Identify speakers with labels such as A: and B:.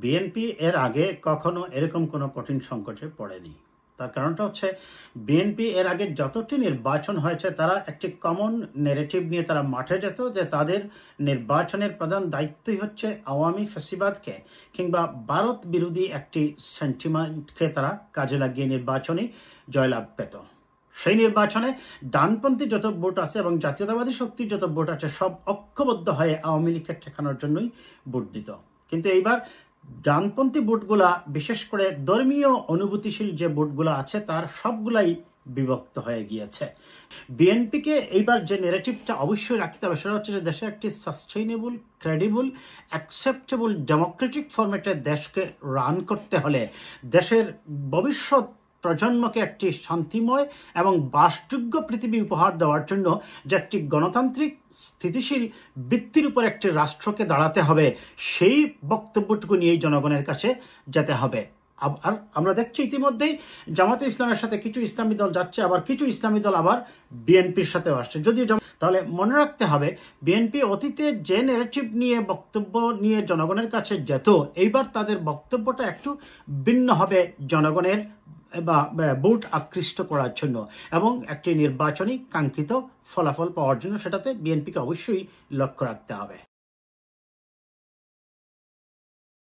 A: BNP এর আগে কখনো এরকম কোনো কঠিন সংকটে পড়েনি। তার কারণটা হচ্ছে বিএনপি এর আগে যতটি নির্বাচন হয়েছে তারা একটি কমন ন্যারেটিভ নিয়ে তারা মাঠে যেত যে তাদের নির্বাচনের প্রধান দায়িত্বই হচ্ছে আওয়ামী ফ্যাসিবাদকে কিংবা ভারত বিরোধী একটি সেন্টিমেন্টকে তারা কাজে লাগিয়ে নির্বাচনে জয়লাভ পেত। সেই নির্বাচনে ডানপন্থী যত ভোট আছে এবং জাতীয়তাবাদী শক্তির যত ভোট আছে সব ঐক্যবদ্ধ হয়ে আওয়ামী লীগকে ঠেকানোর জন্যই ভোট দিত। কিন্তু এইবার ডানপন্থী ভোটগুলা, বিশেষ করে ধর্মীয় অনুভূতিশীল যে ভোটগুলা আছে তার সবগুলাই বিভক্ত হয়ে গিয়েছে। বিএনপিকে এইবার যে ন্যারেটিভটা অবশ্যই রাখতে হবে সেটা হচ্ছে যে দেশে একটি সাস্টেইনেবল, ক্রেডিবল, অ্যাকসেপ্টেবল ডেমোক্রেটিক ফরম্যাটে দেশকে রান করতে হলে দেশের ভবিষ্যৎ প্রজন্মকে একটি শান্তিময় এবং বাসযোগ্য পৃথিবী উপহার দেওয়ার জন্য যে একটি গণতান্ত্রিক স্থিতিশীল ভিত্তির উপর একটি রাষ্ট্রকে দাঁড়াতে হবে, সেই বক্তব্যটুকু নিয়েই জনগণের কাছে যেতে হবে। আর আমরা দেখছি ইতিমধ্যেই জামাতে ইসলামের সাথে কিছু ইসলামী দল যাচ্ছে, আবার কিছু ইসলামী দল আবার বিএনপির সাথেও আসছে। যদিও তাহলে মনে রাখতে হবে বিএনপি অতীতে যে ন্যারেটিভ নিয়ে বক্তব্য নিয়ে জনগণের কাছে যেত, এইবার তাদের বক্তব্যটা একটু ভিন্ন হবে জনগণের বা ভোট আকৃষ্ট করার জন্য এবং একটি নির্বাচনী কাঙ্ক্ষিত ফলাফল পাওয়ার জন্য। সেটাতে বিএনপিকে অবশ্যই লক্ষ্য রাখতে হবে।